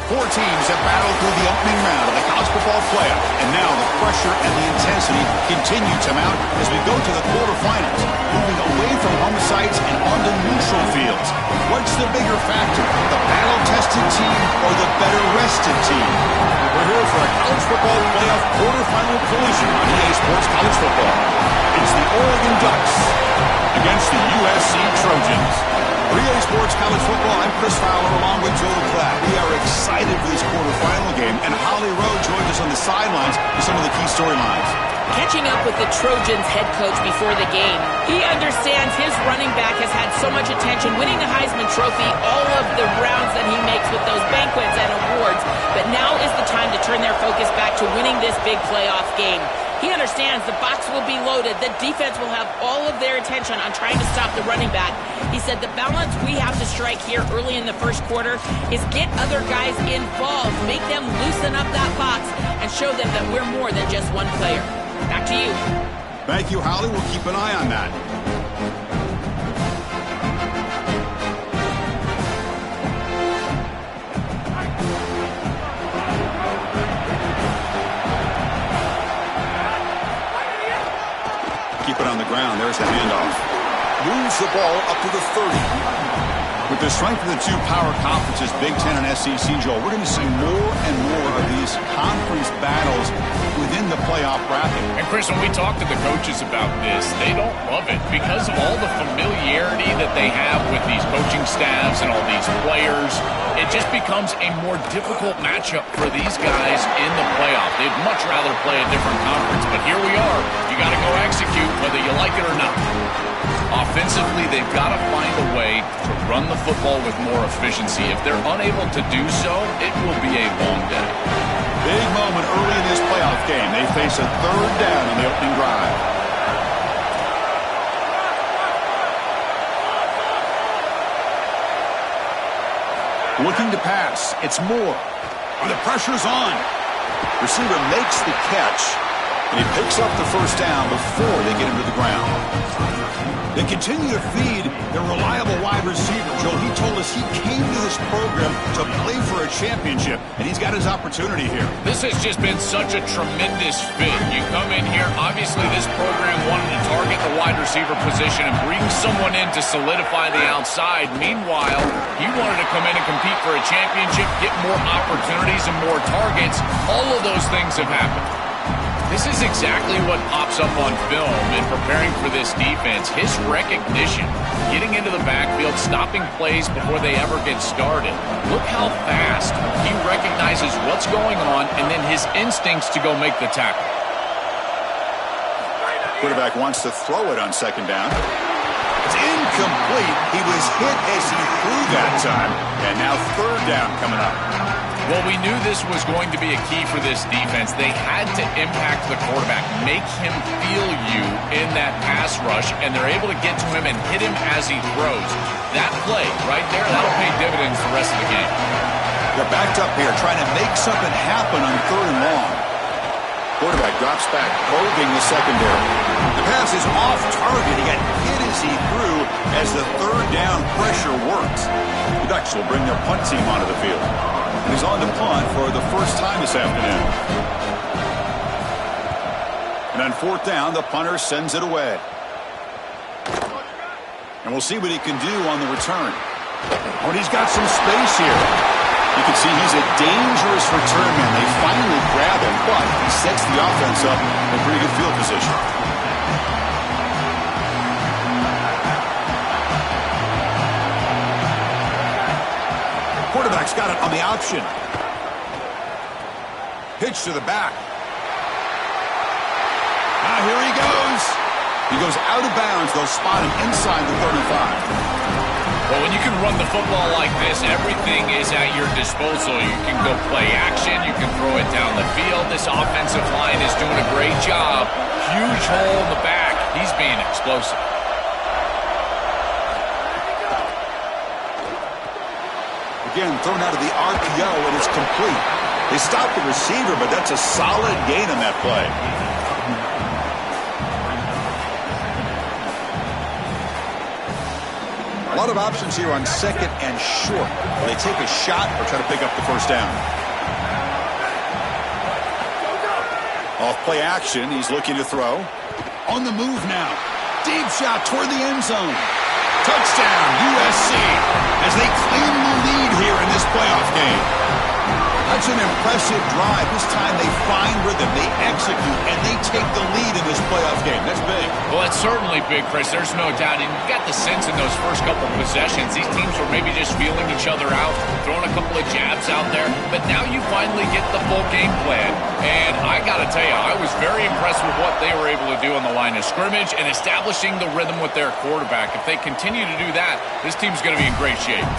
Four teams have battled through the opening round of the college football playoff, and now the pressure and the intensity continue to mount as we go to the quarterfinals, moving away from home sites and onto neutral fields. What's the bigger factor, the battle-tested team or the better-rested team? We're here for a college football playoff quarterfinal collision on EA Sports College Football. It's the Oregon Ducks against the USC Trojans. For EA Sports College Football, I'm Chris Fowler along with Joel Klatt. We are excited for this quarterfinal game, and Holly Rowe joins us on the sidelines with some of the key storylines. Catching up with the Trojans head coach before the game, he understands his running back has had so much attention, winning the Heisman Trophy, all of the rounds that he makes with those banquets and awards, but now is the time to turn their focus back to winning this big playoff game. He understands the box will be loaded. The defense will have all of their attention on trying to stop the running back. He said the balance we have to strike here early in the first quarter is get other guys involved, make them loosen up that box, and show them that we're more than just one player. Back to you. Thank you, Holly. We'll keep an eye on that. Keep it on the ground. There's the handoff. Moves the ball up to the 30. With the strength of the two power conferences, Big Ten and SEC, Joel, we're going to see more and more of these conference battles within the playoff bracket. And Chris, when we talk to the coaches about this, they don't love it because of all the familiarity that they have with these coaching staffs and all these players. It just becomes a more difficult matchup for these guys in the playoff. They'd much rather play a different conference, but here we are. You got to go execute whether you like it or not. Offensively, they've got to find a way to run the football with more efficiency. If they're unable to do so, it will be a long day. Big moment early in this playoff game. They face a third down on the opening drive. Looking to pass. It's Moore. And the pressure's on. Receiver makes the catch, and he picks up the first down before they get him to the ground. They continue to feed their reliable wide receiver. Joe, he told us he came to this program to play for a championship, and he's got his opportunity here. This has just been such a tremendous fit. You come in here, obviously this program wanted to target the wide receiver position and bring someone in to solidify the outside. Meanwhile, he wanted to come in and compete for a championship, get more opportunities and more targets. All of those things have happened. This is exactly what pops up on film in preparing for this defense. His recognition, getting into the backfield, stopping plays before they ever get started. Look how fast he recognizes what's going on and then his instincts to go make the tackle. Quarterback wants to throw it on second down. It's incomplete. He was hit as he threw that time. And now third down coming up. Well, we knew this was going to be a key for this defense. They had to impact the quarterback, make him feel you in that pass rush, and they're able to get to him and hit him as he throws. That play right there, that'll pay dividends the rest of the game. They're backed up here trying to make something happen on third and long. Quarterback drops back, probing the secondary. The pass is off target. He got hit as he threw as the third down pressure works. The Ducks will bring their punt team onto the field. And he's on to punt for the first time this afternoon. And on fourth down, the punter sends it away. And we'll see what he can do on the return. Oh, and he's got some space here. You can see he's a dangerous return man. They finally grab him, but he sets the offense up in pretty good field position. Quarterback's got it on the option. Pitch to the back. Now here he goes. He goes out of bounds. They'll spot him inside the 35. Well, when you can run the football like this, everything is at your disposal. You can go play action. You can throw it down the field. This offensive line is doing a great job. Huge hole in the back. He's being explosive. Again, thrown out of the RPO, and it's complete. They stopped the receiver, but that's a solid gain on that play. lot of options here on second and short. Will they take a shot or try to pick up the first down? Off play action, he's looking to throw. On the move now. Deep shot toward the end zone. Touchdown, USC, as they claim the lead here in this playoff game. That's an impressive drive. This time they find rhythm, they execute, and they take the lead in this playoff game. That's big. Well, that's certainly big, Chris. There's no doubt. And you got the sense in those first couple of possessions, these teams were maybe just feeling each other out, throwing a couple of jabs out there. But now you finally get the full game plan. And I got to tell you, I was very impressed with what they were able to do on the line of scrimmage and establishing the rhythm with their quarterback. If they continue to do that, this team's going to be in great shape.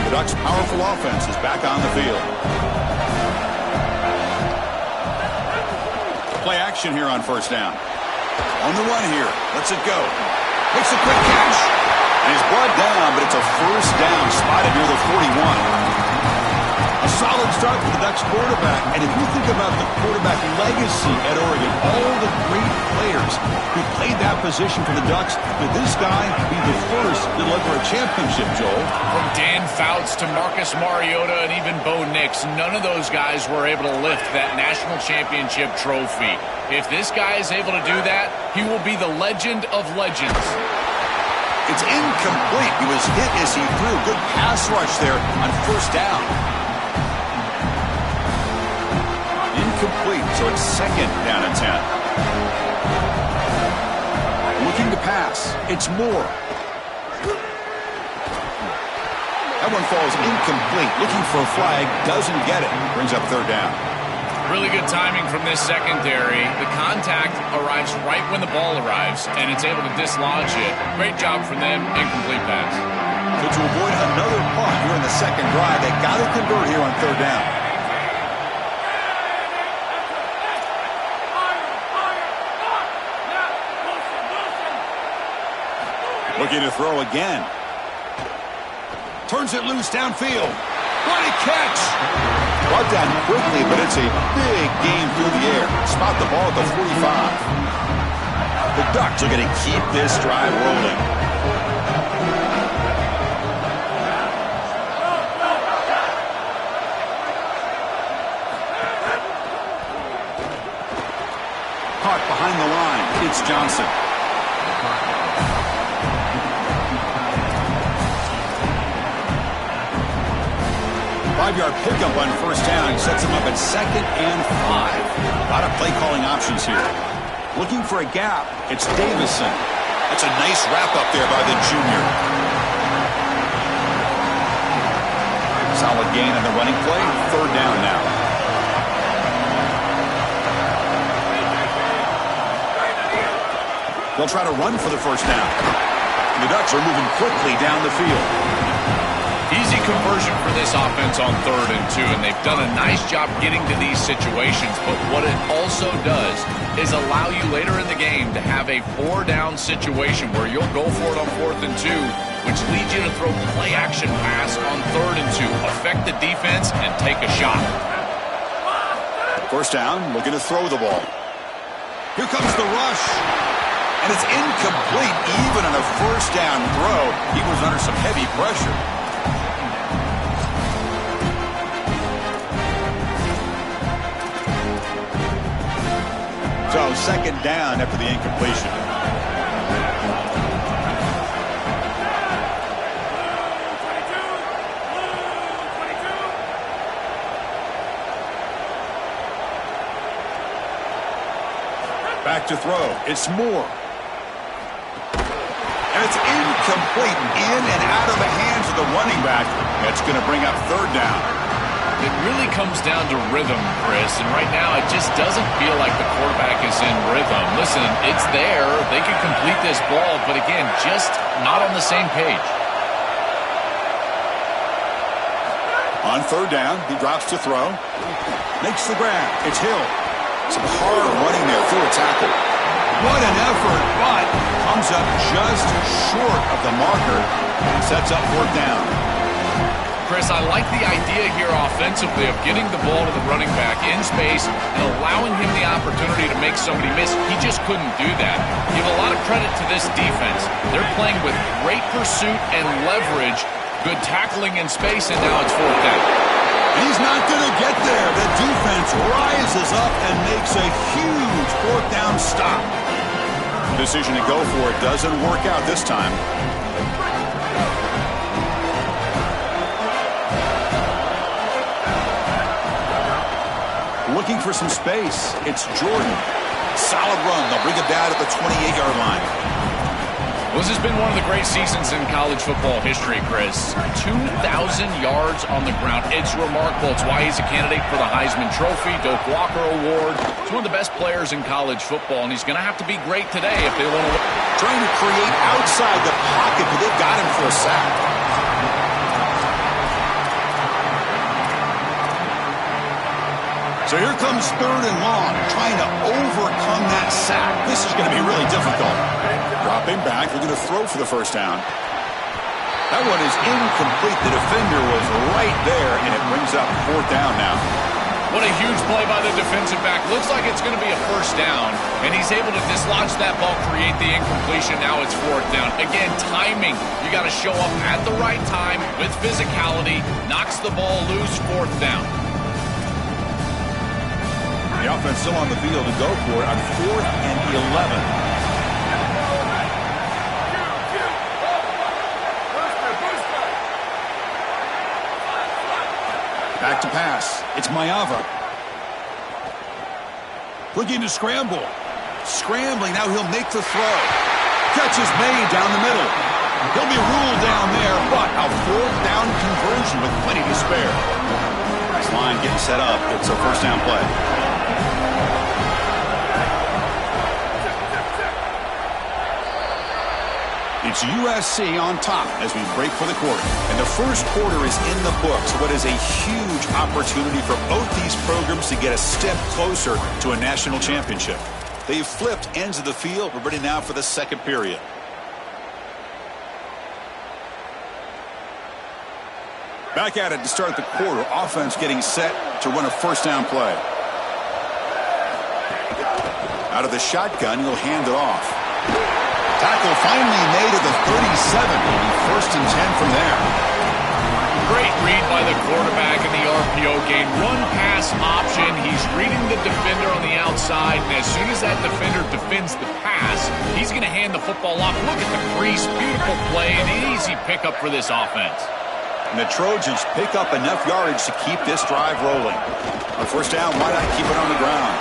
The Ducks' powerful offense is back on the field. Play action here on first down. On the run here. Lets it go. Makes a quick catch. And he's brought down, but it's a first down spotted near the 41. A solid start for the Ducks quarterback. And if you think about the quarterback legacy at Oregon, all the great players who played that position for the Ducks, would this guy be the first to deliver a championship, Joel? From Dan Fouts to Marcus Mariota and even Bo Nix, none of those guys were able to lift that national championship trophy. If this guy is able to do that, he will be the legend of legends. It's incomplete. He was hit as he threw. Good pass rush there on first down. Incomplete, so it's second down and 10. Looking to pass. It's Moore. That one falls incomplete. Looking for a flag. Doesn't get it. Brings up third down. Really good timing from this secondary. The contact arrives right when the ball arrives, and it's able to dislodge it. Great job from them. Incomplete pass. So to avoid another punt here in the second drive, they got to convert here on third down. Looking to throw again. Turns it loose downfield. What a catch! Brought down quickly, but it's a big gain through the air. Spot the ball at the 45. The Ducks are going to keep this drive rolling. Caught behind the line. It's Johnson. Five-yard pickup on first down sets him up at second and 5. A lot of play calling options here. Looking for a gap. It's Davison. That's a nice wrap up there by the junior. Solid gain on the running play. Third down now. They'll try to run for the first down. The Ducks are moving quickly down the field. Easy conversion for this offense on 3rd and 2, and they've done a nice job getting to these situations. But what it also does is allow you later in the game to have a 4-down situation where you'll go for it on 4th and 2, which leads you to throw play-action pass on 3rd and 2, affect the defense, and take a shot. First down, looking to throw the ball. Here comes the rush. And it's incomplete. Even on a first down throw, he was under some heavy pressure. So second down after the incompletion. Back to throw. It's Moore. And it's incomplete. In and out of the hands of the running back. That's going to bring up third down. It really comes down to rhythm, Chris, and right now it just doesn't feel like the quarterback is in rhythm. Listen, it's there. They can complete this ball, but again, just not on the same page. On third down, he drops to throw. Makes the grab. It's Hill. Some hard running there through a tackle. What an effort, but comes up just short of the marker and sets up fourth down. Chris, I like the idea here offensively of getting the ball to the running back in space and allowing him the opportunity to make somebody miss. He just couldn't do that. Give a lot of credit to this defense. They're playing with great pursuit and leverage, good tackling in space, and now it's fourth down. He's not going to get there. The defense rises up and makes a huge fourth down stop. Decision to go for it doesn't work out this time. Looking for some space. It's Jordan. Solid run. They'll bring it down at the 28-yard line. Well, this has been one of the great seasons in college football history, Chris. 2,000 yards on the ground. It's remarkable. It's why he's a candidate for the Heisman Trophy, Doak Walker Award. He's one of the best players in college football, and he's going to have to be great today if they want to win. Trying to create outside the pocket, but they've got him for a sack. So here comes third and long, trying to overcome that sack. This is going to be really difficult. Dropping back, they're going to throw for the first down. That one is incomplete. The defender was right there, and it brings up fourth down now. What a huge play by the defensive back. Looks like it's going to be a first down, and he's able to dislodge that ball, create the incompletion. Now it's fourth down. Again, timing. You got to show up at the right time with physicality. Knocks the ball loose, fourth down. The offense still on the field to go for it on 4th and 11. Back to pass. It's Mayava. Looking to scramble. Scrambling. Now he'll make the throw. Catch is made down the middle. He'll be ruled down there, but a fourth down conversion with plenty to spare. This line getting set up. It's a first down play. It's USC on top as we break for the quarter. And the first quarter is in the books. What is a huge opportunity for both these programs to get a step closer to a national championship. They've flipped ends of the field. We're ready now for the second period. Back at it to start the quarter. Offense getting set to run a first down play. Out of the shotgun, he'll hand it off. Tackle finally made at the 37. It'll be first and 10 from there. Great read by the quarterback in the RPO game. Run pass option. He's reading the defender on the outside, and as soon as that defender defends the pass, he's going to hand the football off. Look at the crease. Beautiful play, an easy pickup for this offense. And the Trojans pick up enough yardage to keep this drive rolling. On first down, why not keep it on the ground?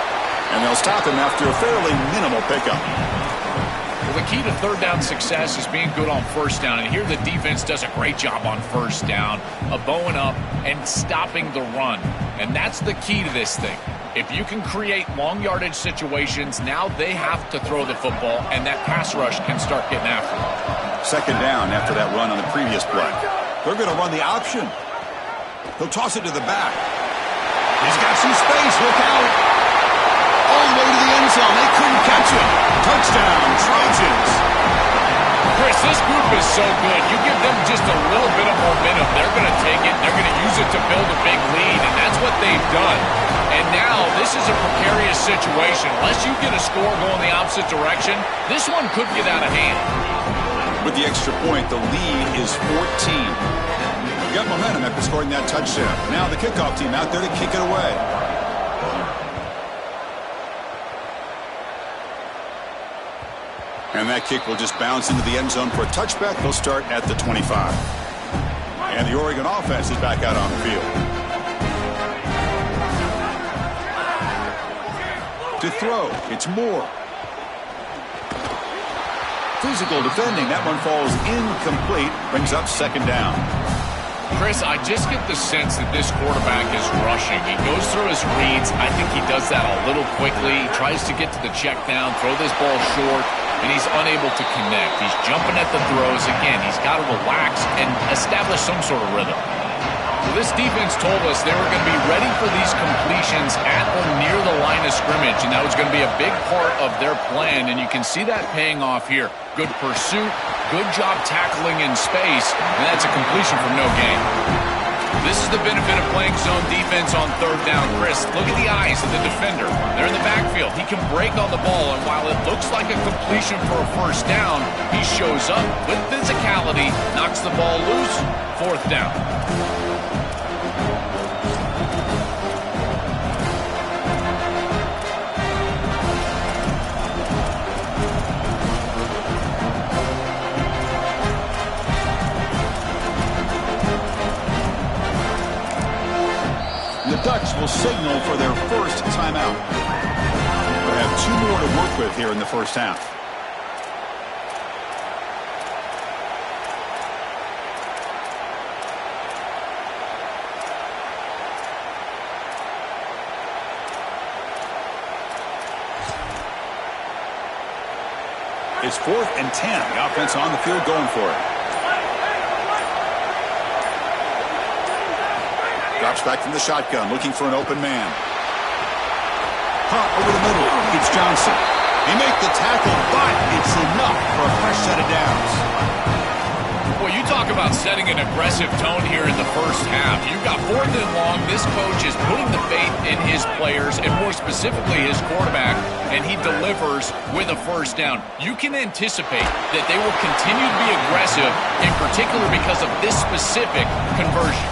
And they'll stop him after a fairly minimal pickup. Well, the key to third down success is being good on first down. And here the defense does a great job on first down, bowing up and stopping the run. And that's the key to this thing. If you can create long yardage situations, now they have to throw the football, and that pass rush can start getting after it. Second down after that run on the previous play. They're going to run the option. He'll toss it to the back. He's got some space. Look out. All the way to the end zone. They couldn't catch him. Touchdown, Trojans. Chris, this group is so good. You give them just a little bit of momentum, they're going to take it. They're going to use it to build a big lead, and that's what they've done. And now this is a precarious situation. Unless you get a score going the opposite direction, this one could get out of hand. With the extra point, the lead is 14. Got momentum after scoring that touchdown. Now the kickoff team out there to kick it away. And that kick will just bounce into the end zone for a touchback. They'll start at the 25. And the Oregon offense is back out on the field. To throw, it's Moore. Physical defending. That one falls incomplete. Brings up second down. Chris, I just get the sense that this quarterback is rushing. He goes through his reads. I think he does that a little quickly. He tries to get to the check down, throw this ball short, and he's unable to connect. He's jumping at the throws. Again, he's got to relax and establish some sort of rhythm. So this defense told us they were going to be ready for these completions at or near the line of scrimmage, and that was going to be a big part of their plan, and you can see that paying off here. Good pursuit, good job tackling in space, and that's a completion from no gain. This is the benefit of playing zone defense on third down. Chris, look at the eyes of the defender. They're in the backfield. He can break on the ball, and while it looks like a completion for a first down, he shows up with physicality, knocks the ball loose, fourth down. The Ducks will signal for their first timeout. We'll have 2 more to work with here in the first half. It's 4th and 10. The offense on the field going for it. Drops back from the shotgun, looking for an open man. Pop over the middle. It's Johnson. He makes the tackle, but it's enough for a fresh set of downs. Well, you talk about setting an aggressive tone here in the first half. You've got 4th and long. This coach is putting the faith in his players, and more specifically his quarterback, and he delivers with a first down. You can anticipate that they will continue to be aggressive, in particular because of this specific conversion.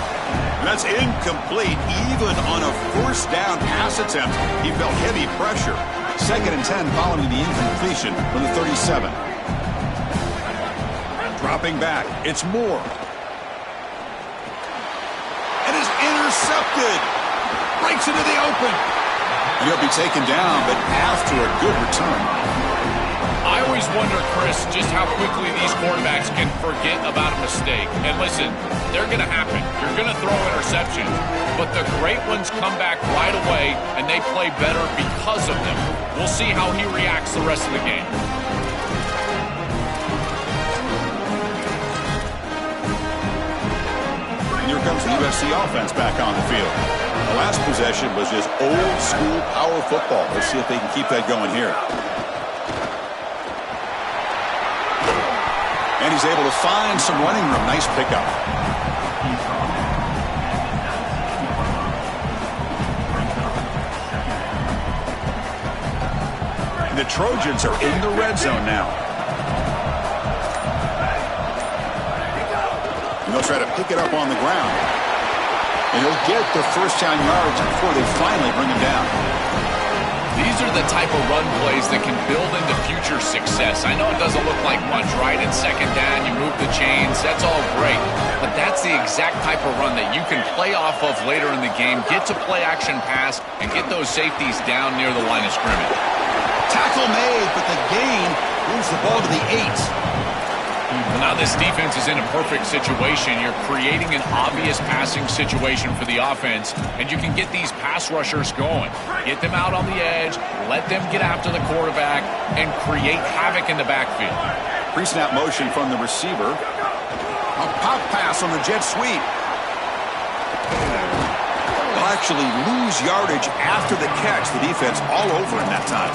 That's incomplete. Even on a first down pass attempt, he felt heavy pressure. 2nd and 10 following the incompletion from the 37. Dropping back. It's Moore. And is intercepted. Breaks into the open. And he'll be taken down, but after a good return. I always wonder, Chris, just how quickly these quarterbacks can forget about a mistake. And listen, they're going to happen. You're going to throw interceptions. But the great ones come back right away, and they play better because of them. We'll see how he reacts the rest of the game. And here comes the USC offense back on the field. The last possession was just old-school power football. Let's see if they can keep that going here. And he's able to find some running room. Nice pickup. The Trojans are in the red zone now. And they'll try to pick it up on the ground. And he'll get the first down yards before they finally bring him down. These are the type of run plays that can build into future success. I know it doesn't look like much, right? It's 2nd down, you move the chains, that's all great. But that's the exact type of run that you can play off of later in the game, get to play action pass, and get those safeties down near the line of scrimmage. Tackle made, but the gain moves the ball to the 8. Well, now this defense is in a perfect situation. You're creating an obvious passing situation for the offense, and you can get these pass rushers going. Get them out on the edge, let them get after the quarterback, and create havoc in the backfield. Pre-snap motion from the receiver. A pop pass on the jet sweep. They'll actually lose yardage after the catch. The defense all over in that time.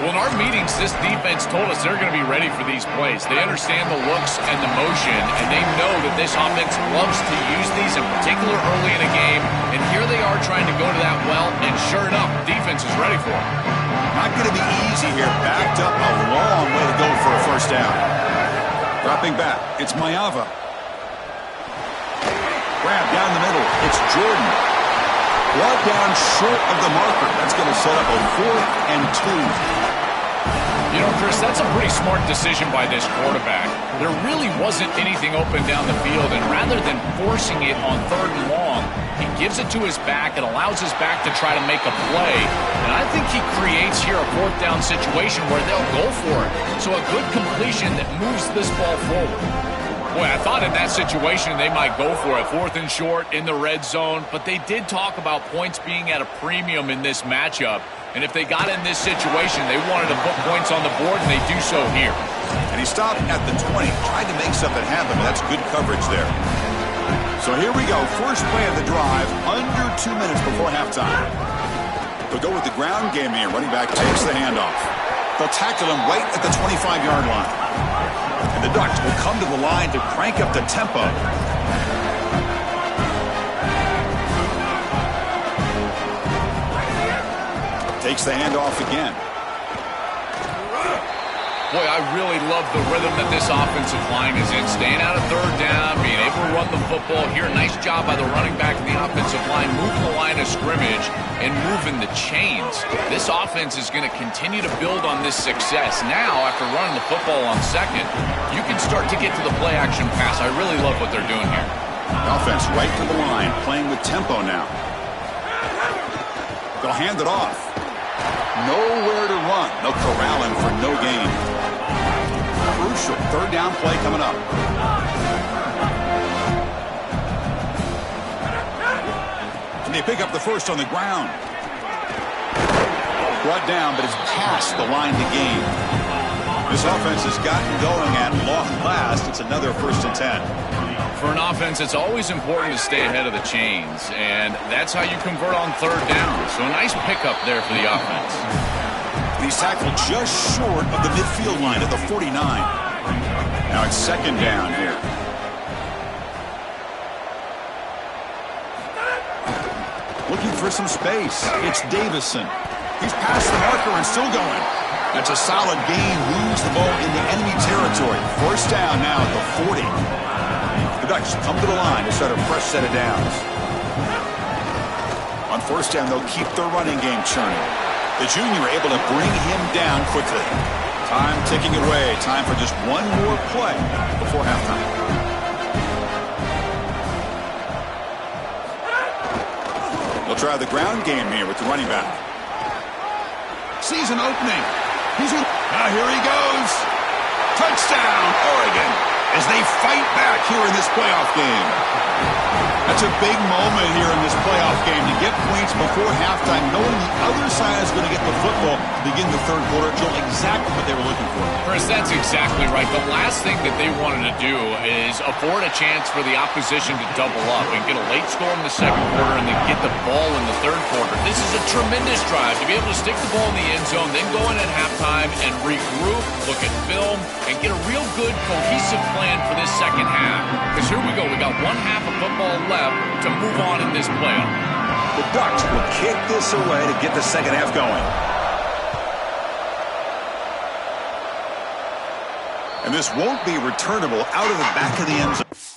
Well, in our meetings, this defense told us they're going to be ready for these plays. They understand the looks and the motion, and they know that this offense loves to use these, in particular early in a game. And here they are trying to go to that well, and sure enough, defense is ready for it. Not going to be easy here. Backed up a long way to go for a first down. Dropping back, it's Mayava. Grab down the middle, it's Jordan. Brought down short of the marker. That's going to set up a 4th and 2. You know, Chris, that's a pretty smart decision by this quarterback. There really wasn't anything open down the field, and rather than forcing it on 3rd and long, he gives it to his back and allows his back to try to make a play. And I think he creates here a 4th down situation where they'll go for it. So a good completion that moves this ball forward. Boy, I thought in that situation they might go for it. 4th and short in the red zone, but they did talk about points being at a premium in this matchup. And if they got in this situation, they wanted to put points on the board, and they do so here. And he stopped at the 20, tried to make something happen, but that's good coverage there. So here we go, first play of the drive, under 2 minutes before halftime. They'll go with the ground game here. Running back takes the handoff. They'll tackle him right at the 25-yard line. And the Ducks will come to the line to crank up the tempo. Takes the handoff again. Boy, I really love the rhythm that this offensive line is in. Staying out of third down, being able to run the football here. Nice job by the running back and the offensive line, moving the line of scrimmage and moving the chains. This offense is going to continue to build on this success. Now, after running the football on second, you can start to get to the play-action pass. I really love what they're doing here. Offense right to the line, playing with tempo now. They'll hand it off. Nowhere to run. They'll corral him for no gain. Crucial third down play coming up. And they pick up the first on the ground. Brought down, but it's past the line to gain. This offense has gotten going at long last. It's another 1st and 10. For an offense, it's always important to stay ahead of the chains, and that's how you convert on third down. So a nice pickup there for the offense. He's tackled just short of the midfield line at the 49. Now it's 2nd down here. Looking for some space. It's Davison. He's past the marker and still going. That's a solid gain. Moves the ball in the enemy territory. 1st down now at the 40. The Ducks come to the line to start a fresh set of downs. On 1st down, they'll keep their running game churning. The junior able to bring him down quickly. Time ticking away. Time for just one more play before halftime. They'll try the ground game here with the running back. Sees an opening. Now here he goes. Touchdown, Oregon, as they fight back here in this playoff game. That's a big moment here in this playoff game to get points before halftime, knowing the other side is going to get the football to begin the 3rd quarter. Joel, exactly what they were looking for. Chris, that's exactly right. The last thing that they wanted to do is afford a chance for the opposition to double up and get a late score in the 2nd quarter and then get the ball in the 3rd quarter. This is a tremendous drive to be able to stick the ball in the end zone, then go in at halftime and regroup, look at film, and get a real good cohesive plan for this 2nd half. Because here we go. We got 1 half of football left to move on in this playoff. The Ducks will kick this away to get the 2nd half going. And this won't be returnable out of the back of the end zone.